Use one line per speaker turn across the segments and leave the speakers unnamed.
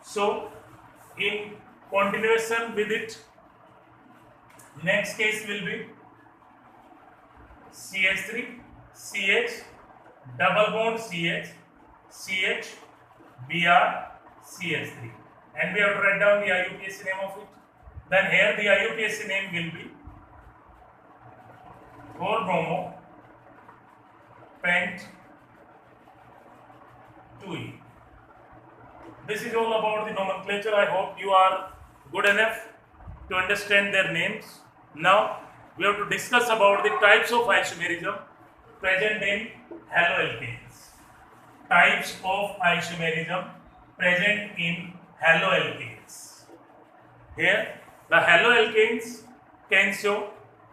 So in continuation with it, next case will be CH3 CH double bond CH CH Br CH3, and we have to write down the IUPAC name of it. Then here the IUPAC name will be 4-bromo pent 2E. This is all about the nomenclature. I hope you are good enough to understand their names. Now we have to discuss about the types of isomerism present in haloalkanes. Types of isomerism present in haloalkanes. Here the haloalkanes can show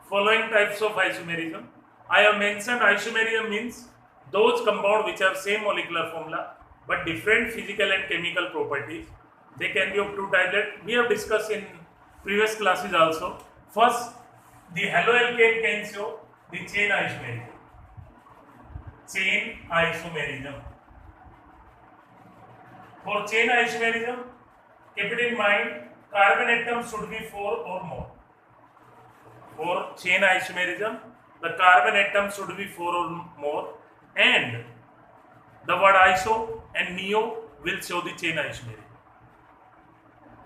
following types of isomerism. I have mentioned isomerism means those compounds which have same molecular formula but different physical and chemical properties. They can be of two types. We have discussed in previous classes also. First, the haloalkane can show the chain isomerism. Chain isomerism. For chain isomerism, keep it in mind, carbon atom should be 4 or more. For chain isomerism, the carbon atom should be 4 or more, and the word iso and neo will show the chain isomerism.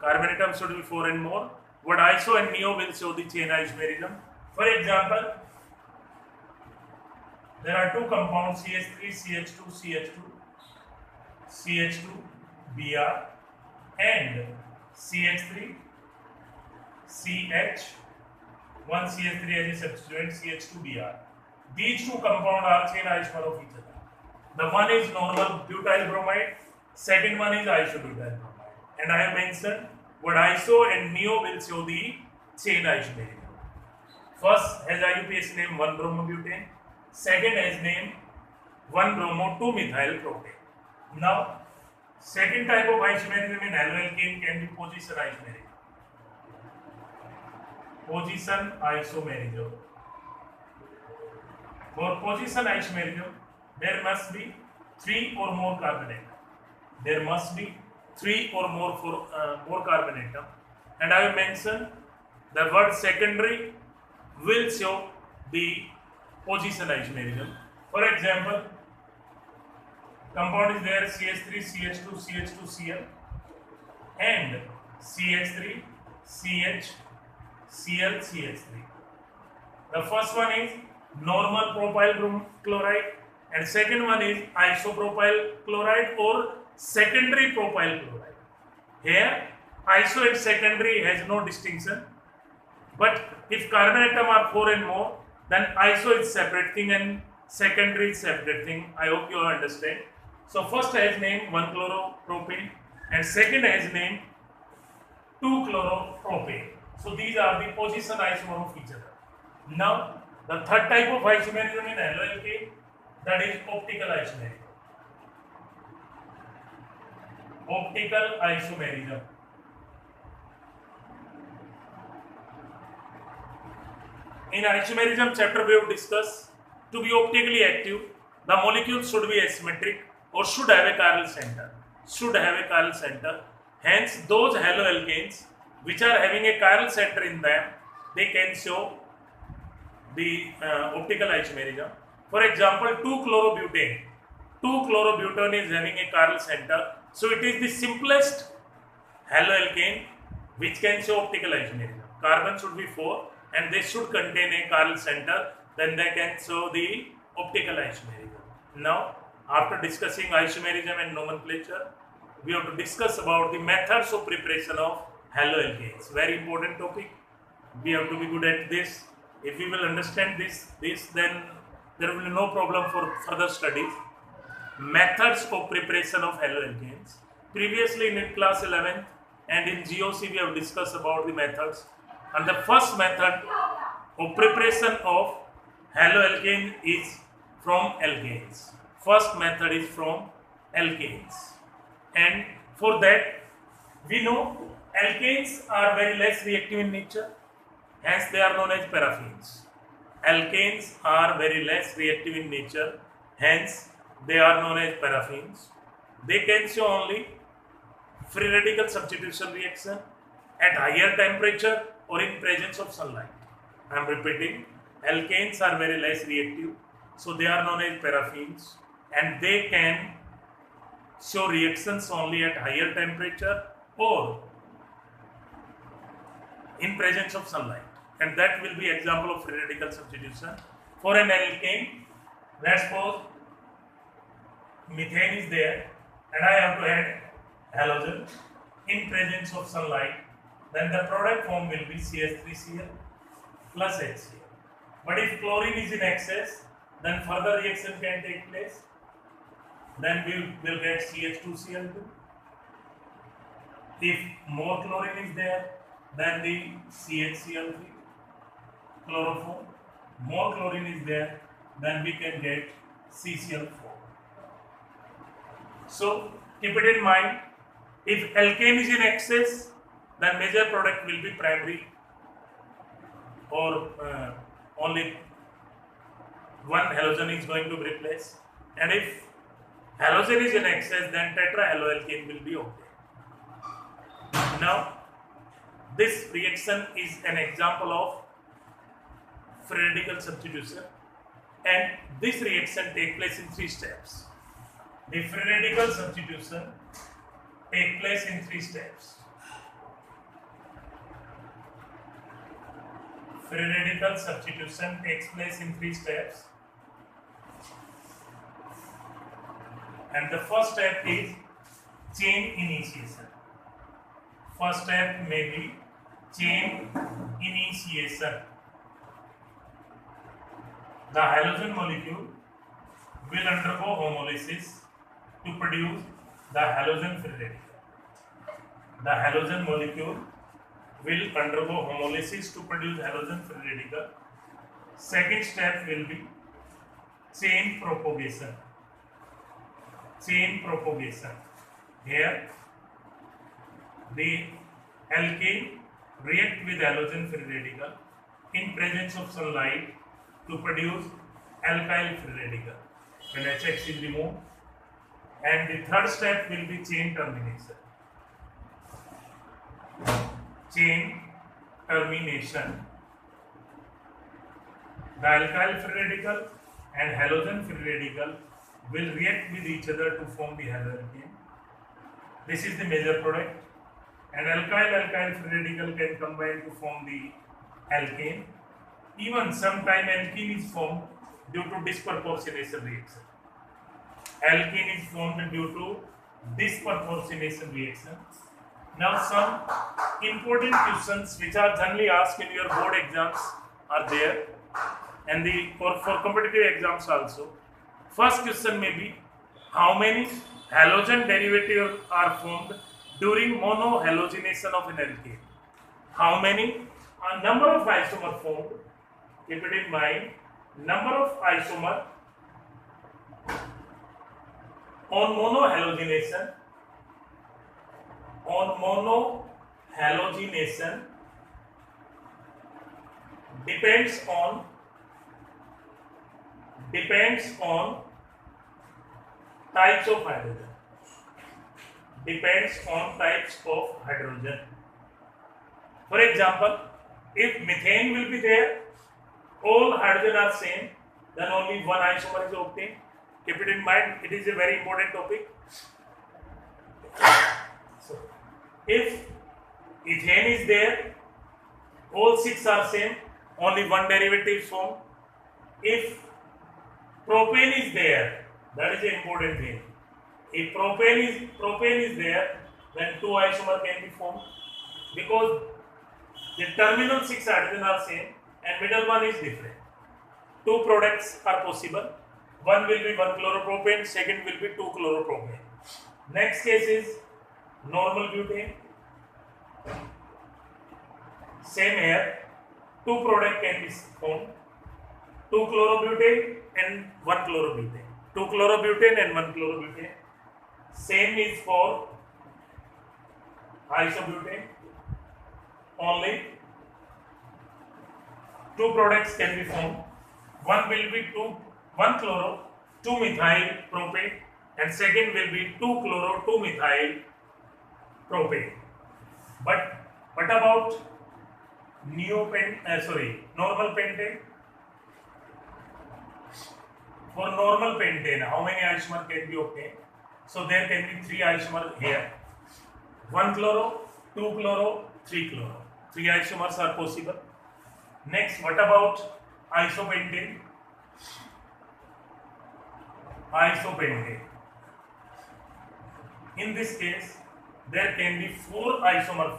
Carbon atom should be 4 and more. Word iso and neo will show the chain isomerism. For example, there are two compounds CH3, CH2, CH2, CH2, Br, and CH3, CH, one CH3 as a substituent, CH2Br. These two compounds are chain isomer of each other. The one is normal butyl bromide, second one is isobutyl bromide. And I have mentioned what iso and neo will show the chain isomerism. First has IUPAC name 1-bromobutane, second has name 1-bromo-2-methyl propane. Now, second type of isomerism in haloalkane can be position isomerism. Position isomerism. For position isomerism, there must be 3 or more carbon atom. There must be 3 or more carbon atom. And I have mentioned the word secondary will show the position isomerism. For example, compound is there CH3, CH2, CH2, Cl, and CH3, CH, Cl, CH3. The first one is normal propyl chloride, and second one is isopropyl chloride or secondary propyl chloride. Here, iso and secondary has no distinction, but if carbon atom are 4 and more, then iso is separate thing and secondary is separate thing. I hope you understand. So first has name 1-chloropropane and second has name 2-chloropropane. So these are the position isomer of each other. Now the third type of isomerism in haloalkane, that is optical isomerism. Optical isomerism. In isomerism chapter we have discussed, to be optically active, the molecule should be asymmetric or should have a chiral center. Should have a chiral center. Hence, those haloalkanes which are having a chiral center in them, they can show the optical isomerism. For example, 2-chlorobutane. 2-chlorobutane is having a chiral center. So it is the simplest haloalkane which can show optical isomerism. Carbon should be 4 and they should contain a chiral center, then they can show the optical isomerism. Now, after discussing isomerism and nomenclature, we have to discuss about the methods of preparation of haloalkanes. Very important topic. We have to be good at this. If we will understand this, then there will be no problem for further studies. Methods of preparation of haloalkanes. Previously in class 11 and in GOC we have discussed about the methods. And the first method of preparation of haloalkane is from alkanes. First method is from alkanes. And for that, we know alkanes are very less reactive in nature, hence they are known as paraffins. Alkanes are very less reactive in nature, hence they are known as paraffins. They can show only free radical substitution reaction at higher temperature or in presence of sunlight. I am repeating, alkanes are very less reactive, so they are known as paraffins, and they can show reactions only at higher temperature or in presence of sunlight, and that will be example of free radical substitution. For an alkane, let's suppose methane is there and I have to add halogen in presence of sunlight, then the product form will be CH3Cl plus HCl. But if chlorine is in excess, then further reaction can take place. Then we will get CH2Cl2. If more chlorine is there, then the CHCl3 chloroform. More chlorine is there, then we can get CCl4. So keep it in mind, if alkane is in excess, then major product will be primary or only one halogen is going to be replaced. And if halogen is in excess, then tetrahaloalkane will be okay. Now, this reaction is an example of free radical substitution, and this reaction takes place in 3 steps. The free radical substitution takes place in 3 steps. Free radical substitution takes place in 3 steps, and the first step is chain initiation. First step may be chain initiation. The halogen molecule will undergo homolysis to produce the halogen free radical. The halogen molecule will undergo homolysis to produce halogen free radical. Second step will be chain propagation. Chain propagation. Here, the alkane react with halogen free radical in presence of sunlight to produce alkyl free radical, when HX is removed. And the third step will be chain termination. Chain termination. The alkyl free radical and halogen free radical will react with each other to form the haloalkane. This is the major product, and alkyl free radical can combine to form the alkane. Even sometime alkene is formed due to disproportionation reaction. Alkene is formed due to disproportionation reaction. Now, some important questions which are generally asked in your board exams are there, and for competitive exams also. First question may be, how many halogen derivatives are formed during monohalogenation of an alkane? How many? A number of isomers formed. Keep it in mind, number of isomers on monohalogenation depends on types of hydrogen. Depends on types of hydrogen. For example, if methane will be there, all hydrogen are same, then only one isomer is obtained. Keep it in mind, it is a very important topic. So, if ethane is there, all 6 are same, only one derivative is formed. If propane is there, that is an important thing. If propane is there, then 2 isomers can be formed, because the terminal 6 hydrogen are same and middle one is different. 2 products are possible. One will be 1 chloropropane, second will be 2 chloropropane. Next case is normal butane. Same here, 2 products can be formed. 2 chlorobutane and 1 chlorobutane. 2 chlorobutane and 1 chlorobutane. Same is for isobutane. Only 2 products can be formed. One will be 1 chloro 2 methyl propane, and second will be 2 chloro 2 methyl propane. But what about normal pentane? For normal pentane, how many isomers can be obtained? So there can be 3 isomers here. 1 chloro, 2 chloro, 3 chloro. 3 isomers are possible. Next, what about isopentane? Isopentane. In this case, there can be 4 isomers.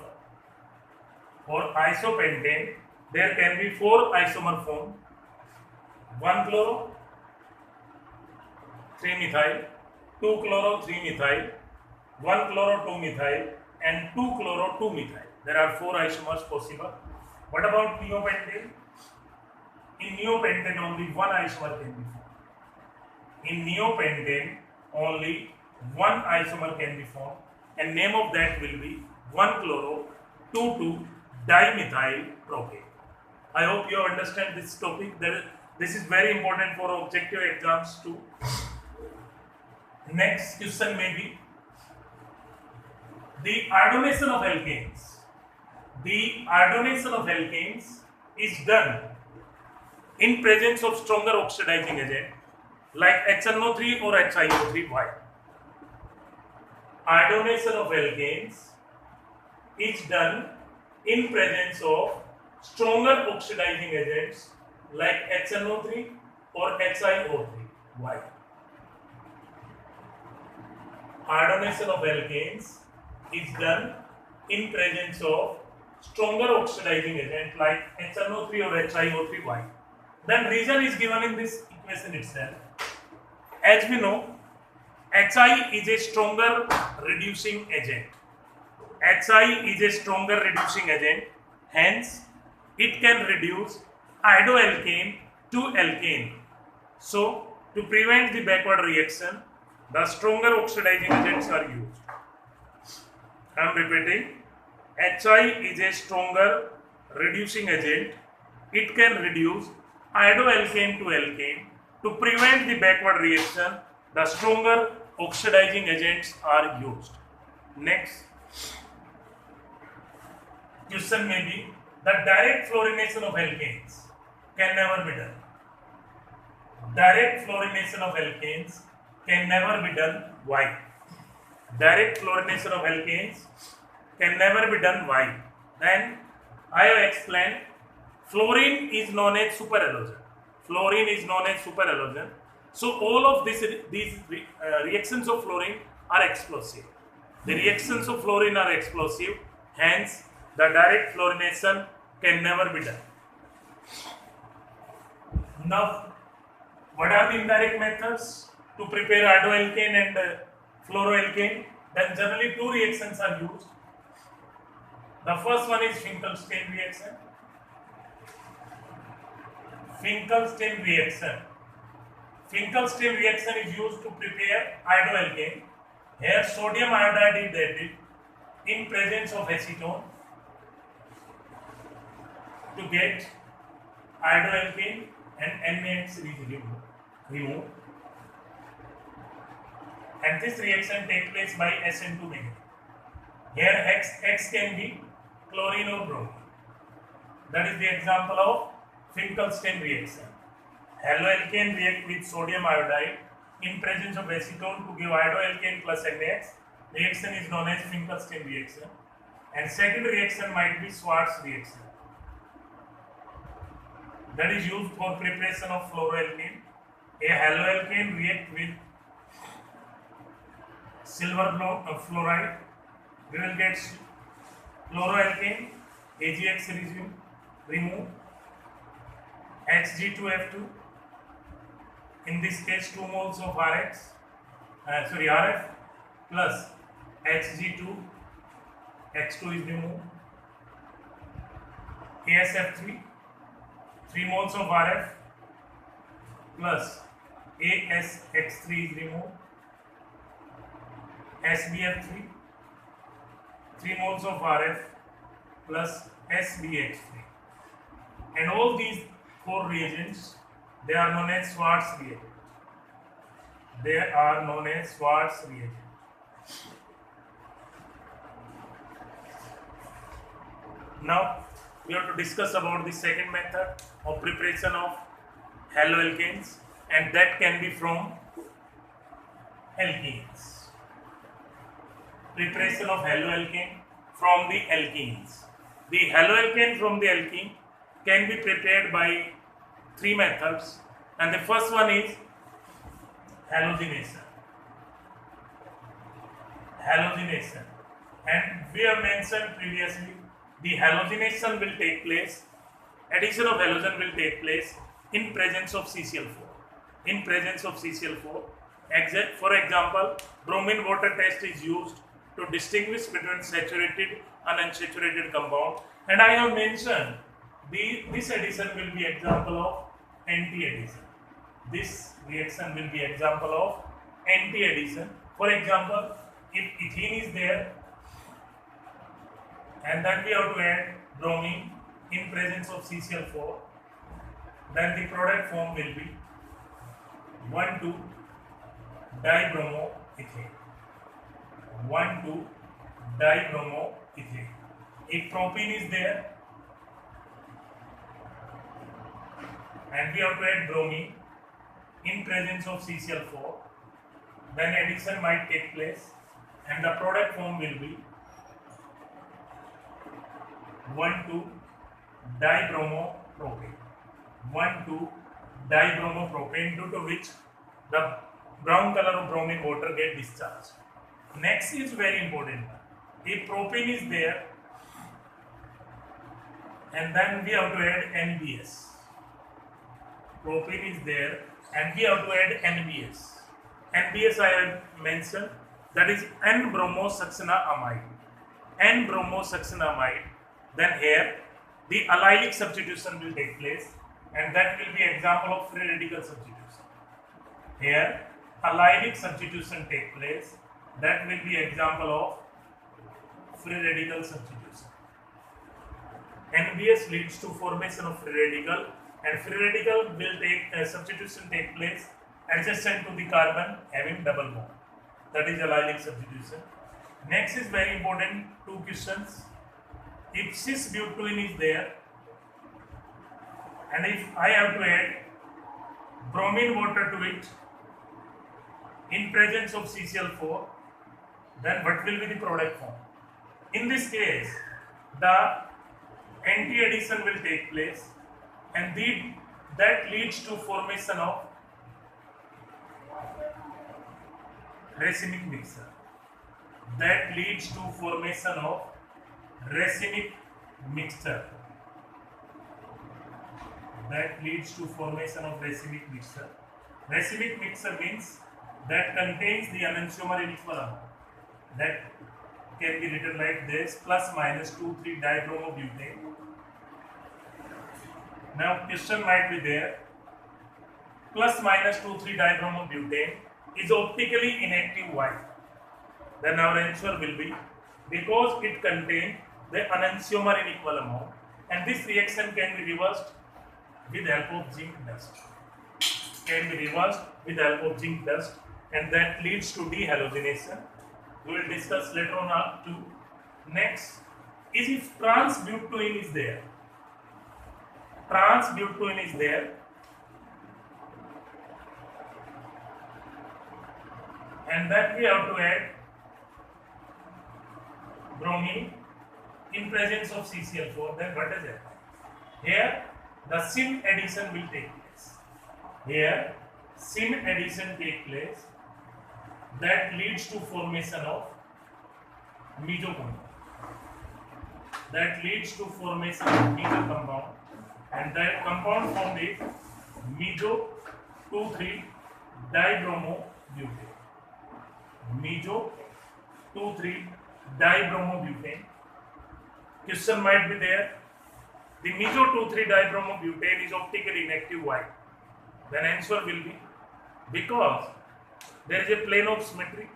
For isopentane, there can be 4 isomer formed. 1 chloro, 3 methyl, 2 chloro, 3 methyl, 1 chloro, 2 methyl, and 2 chloro, 2 methyl. There are 4 isomers possible. What about neopentane? In neopentane, only 1 isomer can be formed. In neopentane, only 1 isomer can be formed, and name of that will be 1 chloro 2,2-dimethyl propane. I hope you understand this topic. This is very important for objective exams too. Next question may be the iodination of alkanes. The iodination of alkanes is done in presence of stronger oxidizing agent like HNO3 or HiO3. Why? Iodination of alkanes is done in presence of stronger oxidizing agents like HNO3 or HiO3. Why? Iodination of alkanes is done in presence of stronger oxidizing agent like HNO3 or HiO3. Why? Then reason is given in this equation itself. As we know, Hi is a stronger reducing agent. Hi is a stronger reducing agent, hence it can reduce iodoalkane to alkane. So, to prevent the backward reaction, the stronger oxidizing agents are used. I am repeating, Hi is a stronger reducing agent. It can reduce iodoalkane to alkane. To prevent the backward reaction, the stronger oxidizing agents are used. Next question may be the direct fluorination of alkanes can never be done. Direct fluorination of alkanes can never be done. Why? Direct fluorination of alkanes can never be done. Why? Then I have explained fluorine is known as superhalogen. Fluorine is known as superhalogen. So all of these reactions of fluorine are explosive. The reactions of fluorine are explosive. Hence, the direct fluorination can never be done. Now, what are the indirect methods to prepare iodoalkane and fluoroalkane? Then generally 2 reactions are used. The first one is Finkelstein reaction. Finkelstein reaction. Finkelstein reaction is used to prepare iodoalkane. Here sodium iodide is added in presence of acetone to get iodoalkane and NaX is removed. And this reaction takes place by SN2 negative. Here X can be chlorine or bromine. That is the example of Finkelstein reaction. Haloalkane react with sodium iodide in presence of acetone to give iodoalkane plus NaX. Reaction is known as Finkelstein reaction. And second reaction might be Schwarz reaction. That is used for preparation of fluoroalkane. A haloalkane react with silver fluoride. We will get fluoroalkane, AgX remove, Hg2F2. In this case, 2 moles of RF plus Hg2, X2 is removed, AsF3, 3 moles of RF plus AsX3 is removed, SbF3, 3 moles of RF plus SbH3. And all these 4 reagents, they are known as Schwarz reagent. They are known as Schwarz reagent. Now we have to discuss about the second method of preparation of haloalkanes, and that can be from alkenes. Preparation of haloalkane from the alkenes. The haloalkane from the alkene can be prepared by three methods, and the first one is halogenation. Halogenation, and we have mentioned previously, the halogenation will take place, addition of halogen will take place in presence of CCl4. In presence of CCl4, for example, bromine water test is used to distinguish between saturated and unsaturated compound, and I have mentioned this addition will be example of anti-addition. This reaction will be example of anti-addition. For example, if ethene is there and then we have to add bromine in presence of CCl4, then the product form will be 1,2-dibromoethane. 1,2-dibromoethane. If propene is there and we have to add bromine in presence of CCl4, then addition might take place and the product form will be 1,2-dibromopropane. 1,2-dibromopropane, due to which the brown color of bromine water get discharged. Next is very important. If propane is there and then we have to add NBS. Propane is there and we have to add NBS. NBS I have mentioned, that is N-bromosuccinamide. N-bromosuccinamide. Then here the allylic substitution will take place, and that will be example of free radical substitution. Here allylic substitution take place, that will be example of free radical substitution. NBS leads to formation of free radical, and free radical will take substitution take place adjacent to the carbon having double bond. That is allylic substitution. Next is very important, two questions. If cis-butene is there and if I have to add bromine water to it in presence of CCl4, then what will be the product form? In this case, the anti-addition will take place, and that leads to formation of racemic mixture. That leads to formation of racemic mixture. That leads to formation of racemic mixture. Racemic mixture means that contains the enantiomer in equal amount. That can be written like this: plus minus 2,3-dibromobutane. Now question might be there. Plus minus 2,3-dibromobutane is optically inactive. Why? Then our answer will be because it contains the enantiomer in equal amount, and this reaction can be reversed with help of zinc dust. Can be reversed with help of zinc dust, and that leads to dehalogenation. We will discuss later on up to. Next is if trans-butene is there. Trans-butene is there, and then we have to add bromine in presence of CCl4, then what is it? Here the syn addition will take place. Here syn addition take place, that leads to formation of meso compound. That leads to formation of meso compound, and that compound formed is meso 2,3-dibromobutane. Meso 2,3-dibromobutane. Question might be there. The meso 2,3-dibromobutane is optically inactive. Why? Then answer will be because there is a plane of symmetry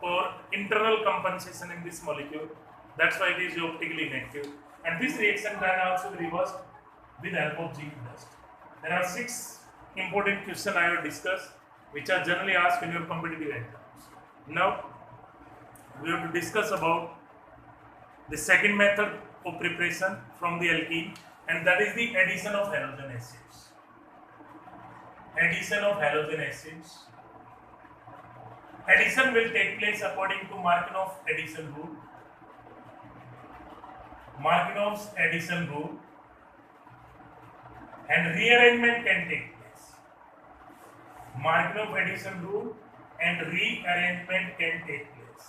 or internal compensation in this molecule. That's why it is optically inactive. And this reaction can also be reversed with help of zinc dust. There are 6 important questions I will discuss, which are generally asked in your competitive exams. Now we have to discuss about the second method of preparation from the alkene, and that is the addition of halogen acids. Addition of halogen acids. Addition will take place according to Markov's addition rule. Markov's addition rule, and rearrangement can take place. Markov addition rule and rearrangement can take place.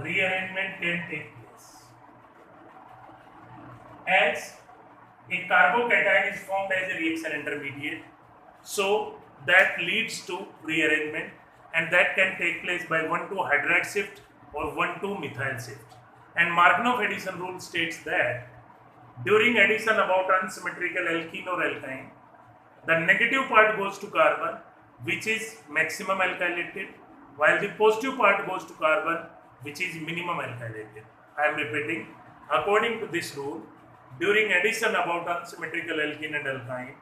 Rearrangement can take place. As a carbocation is formed as a reaction intermediate, so that leads to rearrangement, and that can take place by 1,2-hydride shift or 1,2-methyl shift. And Markov addition rule states that during addition about unsymmetrical alkene or alkyne, the negative part goes to carbon, which is maximum alkylated, while the positive part goes to carbon, which is minimum alkylated. I am repeating, according to this rule, during addition about unsymmetrical alkene and alkyne,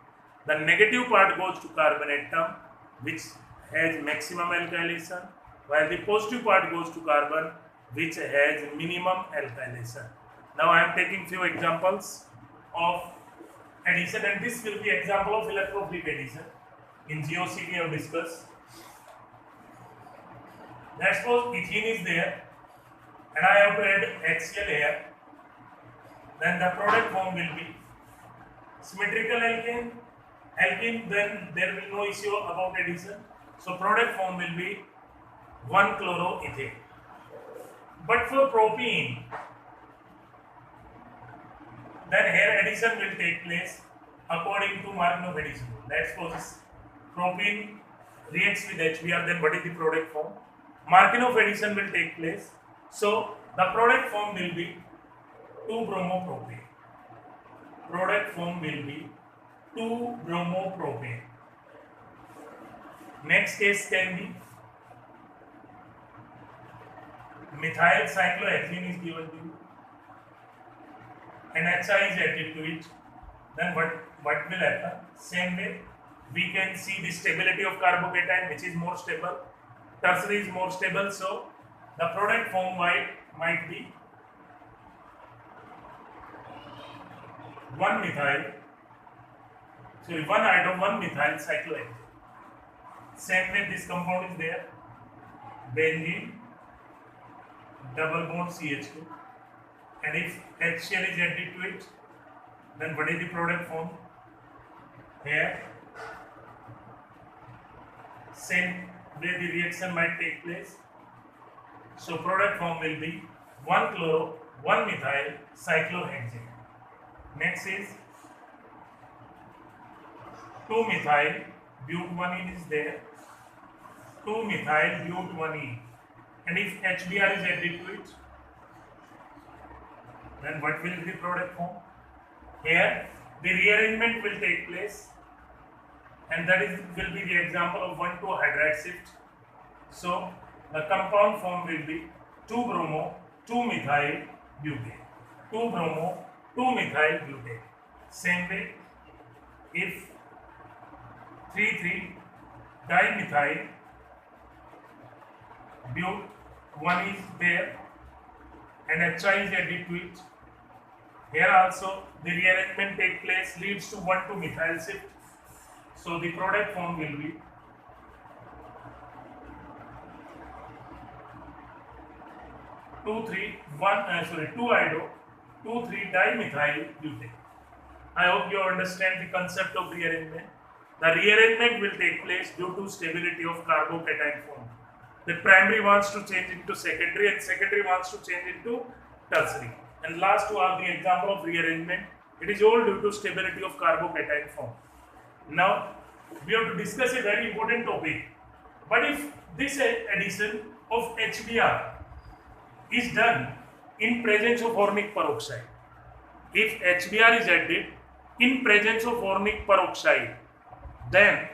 the negative part goes to carbon atom, which has maximum alkylation, while the positive part goes to carbon, which has minimum alkylation. Now I am taking few examples of addition, and this will be example of electrophilic addition. In GOC we have discussed. Let's suppose ethene is there, and I have to add HCl here. Then the product form will be symmetrical alkane. Then there will be no issue about addition. So product form will be 1-chloroethane. But for propene, then here addition will take place according to Markov addition rule. Let's suppose propene reacts with HBr, then what is the product form? Markov addition will take place. So the product form will be 2-bromopropane. Product form will be 2-bromopropane. Next case can be methyl cyclohexene is given to you, and HI is added to it. Then what will happen? Same way, we can see the stability of carbocation, which is more stable. Tertiary is more stable, so the product form might be 1-methyl cyclohexane. Same way, this compound is there, benzene, double bond CH2, and if HCl is added to it, then what is the product form? Here, same way the reaction might take place. So product form will be 1-chloro, 1-methyl cyclohexane. Next is 2-methyl butanene is there, 2-methyl butanene, and if HBr is added to it, then what will be the product form? Here the rearrangement will take place, and that will be the example of 1,2-hydride shift. So the compound form will be 2-bromo, 2-methyl butane. 2-bromo, 2-methyl butane. Same way, if 3,3-dimethyl but 1 is there and HI is added to it, here also the rearrangement take place, leads to 1,2-methyl shift. So the product form will be 2,3-dimethyl butane. I hope you understand the concept of rearrangement. The rearrangement will take place due to stability of carbocation form. The primary wants to change into secondary, and secondary wants to change into tertiary. And last two are the example of rearrangement. It is all due to stability of carbocation form. Now we have to discuss a very important topic. But if this addition of HBr is done in presence of formic peroxide, if HBr is added in presence of formic peroxide, then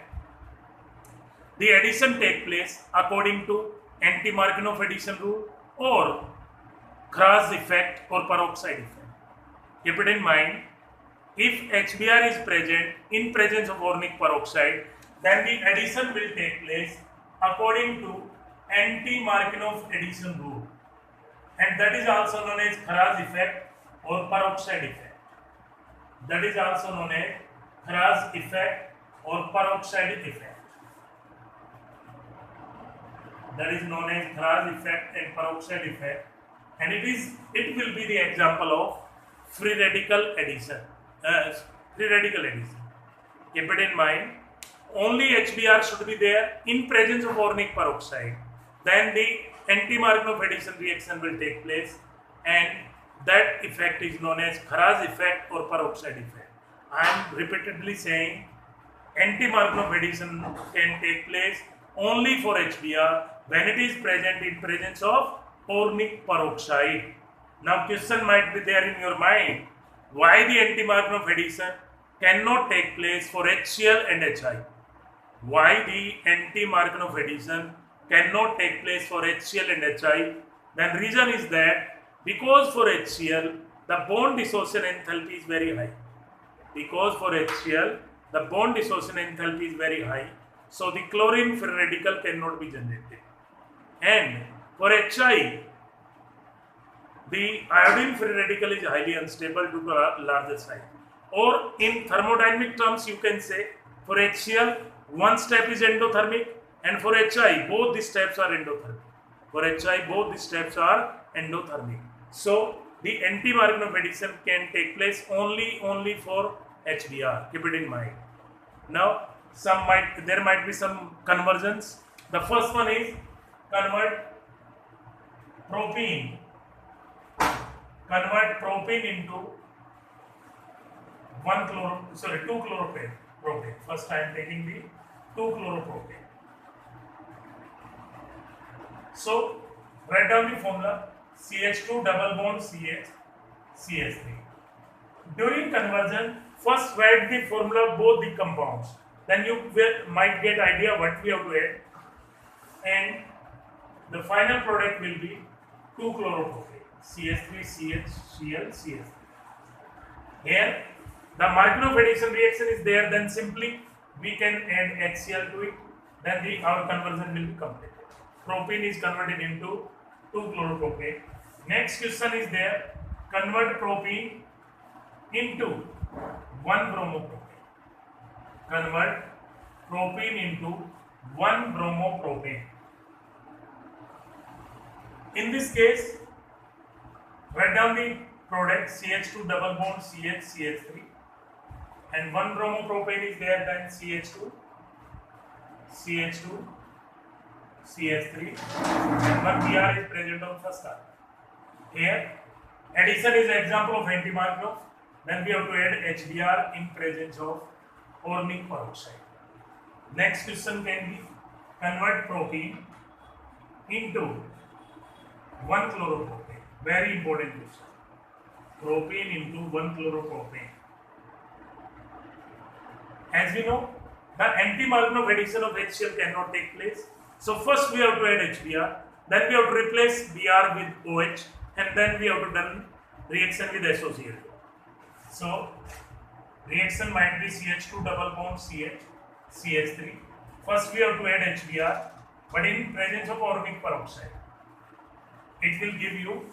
the addition take place according to anti-Markov addition rule or Kras effect or peroxide effect. Keep it in mind, if HBr is present in presence of formic peroxide, then the addition will take place according to anti-Markov addition rule. and that is also known as Kharaz effect or peroxide effect. That is also known as Kharaz effect or peroxide effect. That is known as Kharaz effect and peroxide effect, and it will be the example of free radical addition. Free radical addition. Keep it in mind. Only HBr should be there in presence of organic peroxide. Then the anti-Markov addition reaction will take place, and that effect is known as Kharaz effect or peroxide effect. I am repeatedly saying anti-Markov addition can take place only for HBr when it is present in presence of organic peroxide. Now question might be there in your mind, why the anti-Markov addition cannot take place for HCl and HI? Why the anti-Markov addition cannot take place for HCl and HI? Then reason is that because for HCl the bond dissociation enthalpy is very high. Because for HCl the bond dissociation enthalpy is very high, so the chlorine free radical cannot be generated. And for HI, the iodine free radical is highly unstable due to a larger size. Or in thermodynamic terms, you can say for HCl, one step is endothermic, and for HI, both the steps are endothermic. For HI, both the steps are endothermic. So the anti-Markov addition can take place only for HBr. Keep it in mind. Now, there might be some conversions. The first one is convert propene into 2 chloropropane. First I am taking the 2 chloropropane. So write down the formula: CH2 double bond CH, CH3. During conversion, first write the formula of both the compounds. Then you might get idea what we have to add, and the final product will be 2 chloropropane, CH3 CH Cl CH3. Here the Markov addition reaction is there, then simply we can add HCl to it, then our conversion will be completed. Propene is converted into 2 chloropropane. Next question is there: convert propene into 1 bromopropane. Convert propene into 1 bromopropane. In this case, write down the product: CH2 double bond CH CH3, and 1 bromopropane is there, then CH2 CH3, and 1 Br is present on first atom. Here addition is an example of anti-Markov. Then we have to add HBr in presence of organic peroxide. Next question can be: convert propene into 1 chloropropane. Very important question. Propane into 1 chloropropane. As we know, the anti-Markov addition of HCl cannot take place. So first we have to add HBr, then we have to replace Br with OH, and then we have to done reaction with associated. So reaction might be CH2 double bond CH CH3. First we have to add HBr, but in presence of organic peroxide. It will give you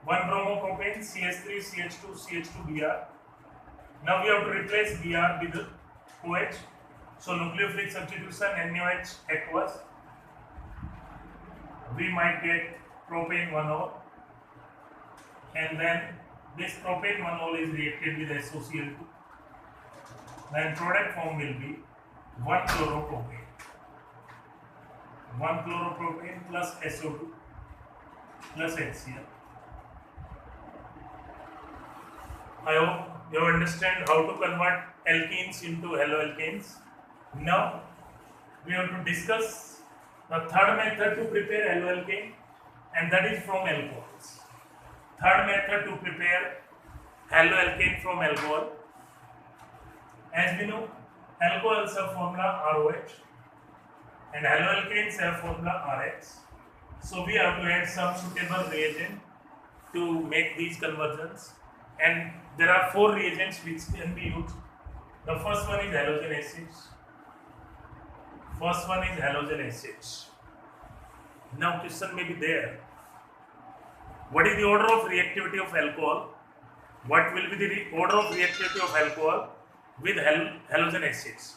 1 bromopropane, CH3, CH2, CH2Br. Now we have to replace Br with OH. So nucleophilic substitution, NaOH aqueous. We might get propane 1-ol, and then this propane 1-ol is reacted with SOCl2. Then product form will be 1 chloropropane. 1 chloropropane plus SO2 plus HCl. I hope you understand how to convert alkenes into haloalkanes. Now we have to discuss the third method to prepare haloalkane, and that is from alcohols. Third method to prepare haloalkane from alcohol. As we know, alcohols have formula ROH and haloalkanes have formula RH. So we have to add some suitable reagent to make these conversions, and there are 4 reagents which can be used. The first one is halogen acids. Now question may be there: What is the order of reactivity of alcohol? What will be the order of reactivity of alcohol with halogen acids?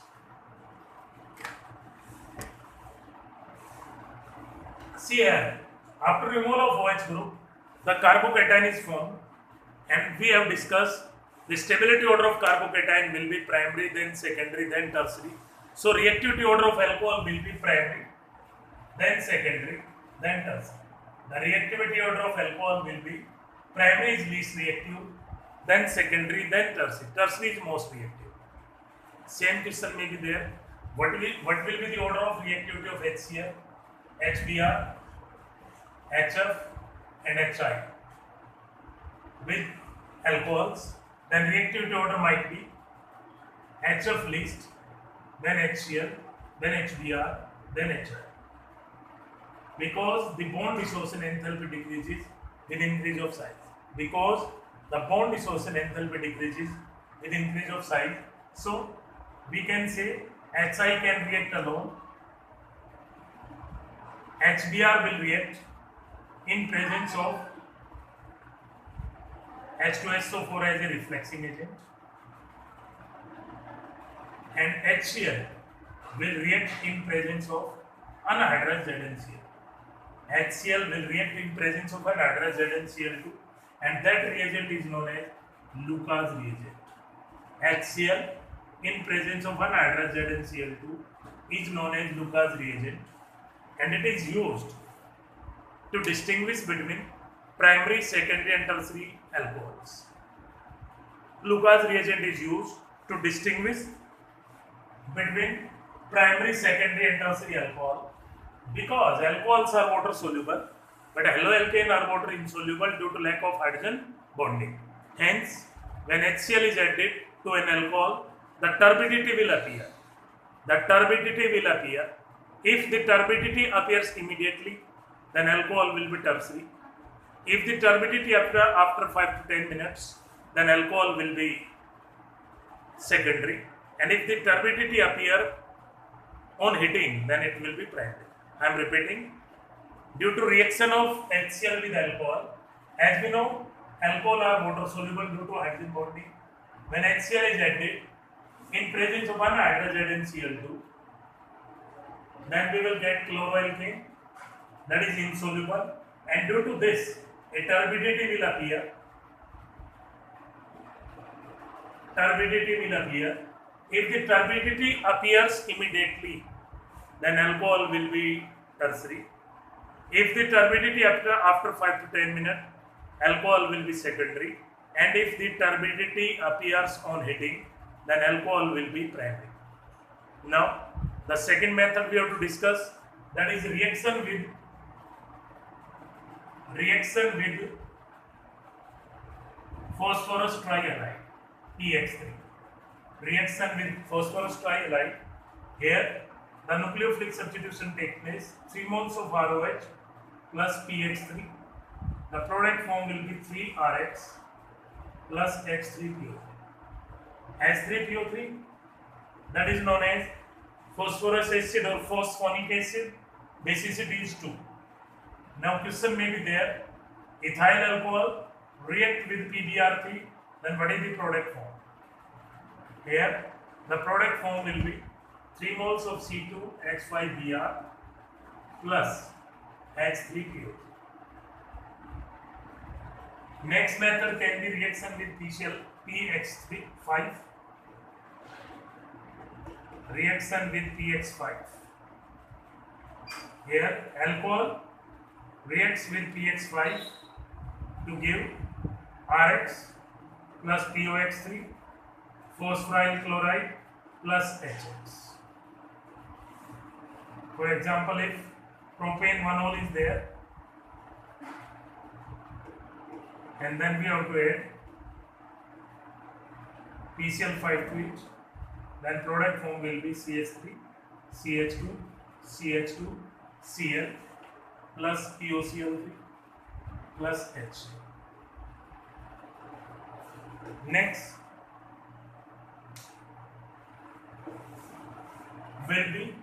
See here, after removal of OH group, the carbocation is formed, and we have discussed the stability order of carbocation will be primary, then secondary, then tertiary. So reactivity order of alcohol will be primary, then secondary, then tertiary. The reactivity order of alcohol will be primary is least reactive, then secondary, then tertiary. Tertiary is most reactive. Same question may be there. What will be the order of reactivity of HCl, HBr, HF and HI with alcohols? Then reactivity order might be HF least, then HCl, then HBr, then HI. Because the bond dissociation enthalpy decreases with increase of size. Because the bond dissociation enthalpy decreases with increase of size, so we can say HI can react alone, HBr will react in presence of H2SO4 as a reflexing agent, and HCl will react in presence of anhydrous ZnCl. HCl will react in presence of anhydrous ZnCl2, and that reagent is known as Lucas reagent. HCl in presence of anhydrous ZnCl2 is known as Lucas reagent, and it is used to distinguish between primary, secondary and tertiary alcohols. Lucas reagent is used to distinguish between primary, secondary and tertiary alcohol, because alcohols are water soluble, but haloalkane are water insoluble due to lack of hydrogen bonding. Hence, when HCl is added to an alcohol, the turbidity will appear. The turbidity will appear. If the turbidity appears immediately, then alcohol will be tertiary. If the turbidity appears after 5 to 10 minutes, then alcohol will be secondary. And if the turbidity appears on heating, then it will be primary. I am repeating. Due to reaction of HCl with alcohol, as we know, alcohol are water soluble due to hydrogen bonding. When HCl is added in presence of anhydrous ZnCl2, then we will get chloroalkane, that is insoluble, and due to this, a turbidity will appear. Turbidity will appear. If the turbidity appears immediately, then alcohol will be tertiary. If the turbidity after 5 to 10 minutes, alcohol will be secondary. And if the turbidity appears on heating, then alcohol will be primary. Now, the second method we have to discuss, that is reaction with phosphorus trihalide, PX3. Reaction with phosphorus trihalide. Here, the nucleophilic substitution takes place. 3 moles of ROH plus PX3. The product form will be 3RX plus H3PO3. H3PO3, that is known as phosphorus acid or phosphonic acid. Basicity is 2. Now question may be there, ethyl alcohol react with PBr3, then what is the product form? Here the product form will be 3 moles of C2H5Br plus H3PO3. Next method can be reaction with PX5. Reaction with PX5. Here alcohol reacts with PX5 to give RX plus POX3, phosphoryl chloride plus HX. For example, if propane 1-ol is there, and then we have to add PCl5 to it, then product form will be CH3, CH2, CH2, Cl plus POCl3 plus H. Next will be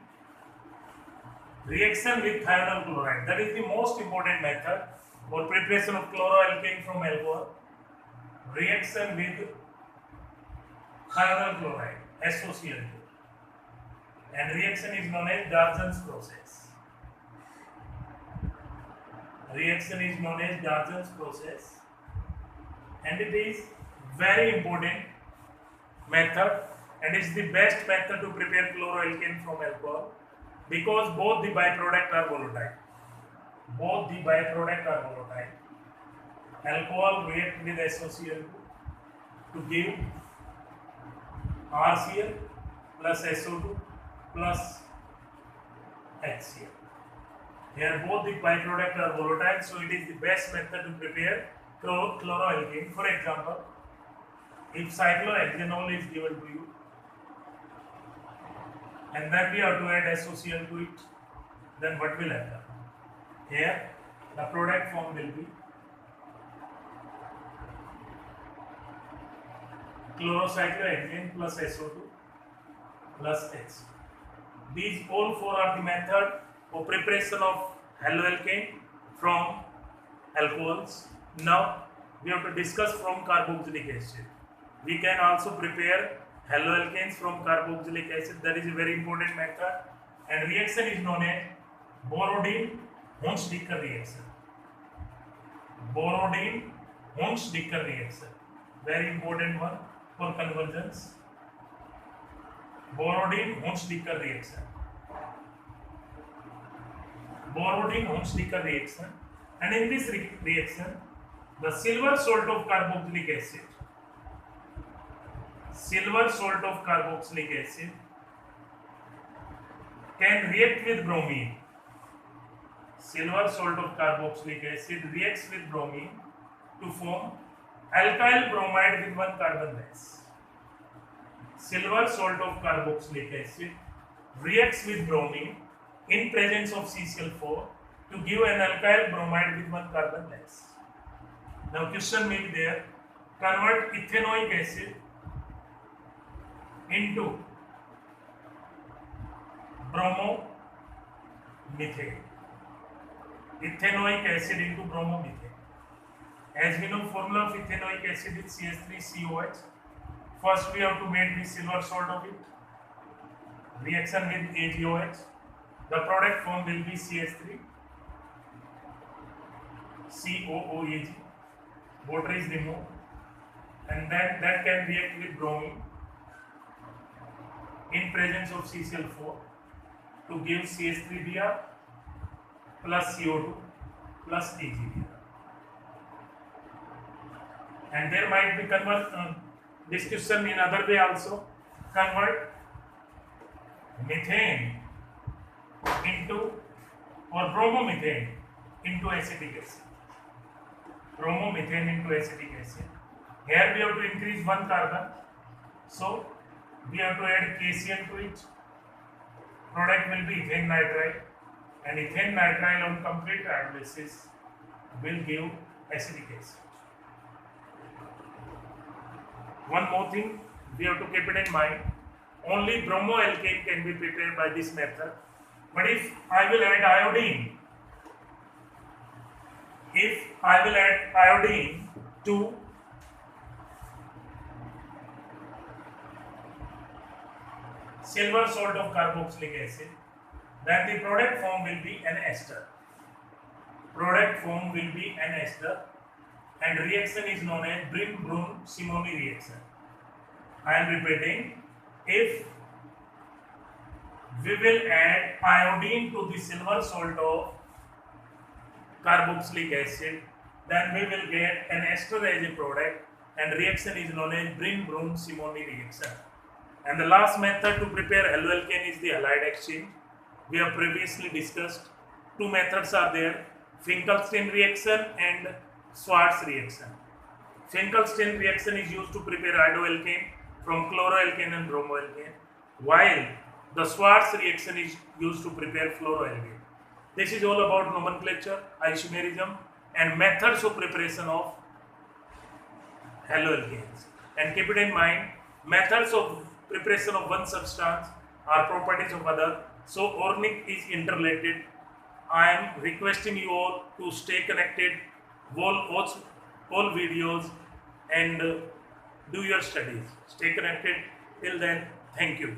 reaction with thionyl chloride. That is the most important method. or preparation of chloroalkane from alcohol, reaction with thionyl chloride, SOCl2, and reaction is known as Darjan's process. Reaction is known as Darjan's process, and it is very important method, and it's the best method to prepare chloroalkane from alcohol because both the byproduct are volatile. Both the byproduct are volatile. Alcohol react with SOCl2 to give RCl plus SO2 plus HCl. Here both the byproduct are volatile, so it is the best method to prepare chloroalkane. For example, if cyclohexanol is given to you, and then we have to add SOCl to it, then what will happen? Here the product form will be chlorocyclohexane plus SO2 plus H. These all four are the method of preparation of haloalkane from alcohols. Now we have to discuss from carboxylic acid. We can also prepare haloalkanes from carboxylic acid. That is a very important method, and reaction is known as Borodin-Hunts-Dicker reaction. Borodin-Hunts-Dicker reaction, very important one for conversions. Borodin-Hunts-Dicker reaction. Borodin-Hunts-Dicker reaction, and in this reaction, the silver salt of carboxylic acid, can react with bromine. Silver salt of carboxylic acid reacts with bromine to form alkyl bromide with one carbon less. Silver salt of carboxylic acid reacts with bromine in presence of CCl4 to give an alkyl bromide with one carbon less. Now question may be there, convert ethanoic acid into bromomethane. Ethanoic acid into bromomethane. As we know, formula of ethanoic acid is CH3COH. First we have to make the silver salt of it. Reaction with AgOH. The product form will be CH3COOAg. Water is removed, and then that can react with bromine in presence of CCl4 to give CH3Br plus CO2 plus AgBr. And there might be discussion in other way also. Convert methane into or bromomethane into acetic acid. Bromomethane into acetic acid. Here we have to increase one carbon, so we have to add KCl to it. Product will be ethane nitrile, and ethane nitrile on complete hydrolysis will give acetic acid. One more thing we have to keep it in mind, only bromoalkane can be prepared by this method. But if I will add iodine, to silver salt of carboxylic acid, then the product form will be an ester. And reaction is known as Brin-Brun-Simony reaction. I am repeating, if we will add iodine to the silver salt of carboxylic acid, then we will get an ester as a product, and reaction is known as Brin-Brun-Simony reaction. And the last method to prepare haloalkane is the halide exchange. We have previously discussed two methods are there, Finkelstein reaction and Schwarz reaction. Finkelstein reaction is used to prepare iodoalkane from chloroalkane and bromoalkane, while the Schwarz reaction is used to prepare fluoroalkane. This is all about nomenclature, isomerism, and methods of preparation of haloalkanes. And keep it in mind, methods of preparation of one substance are properties of other. So Ornick is interrelated. I am requesting you all to stay connected watch all videos and do your studies. Stay connected. Till then, thank you.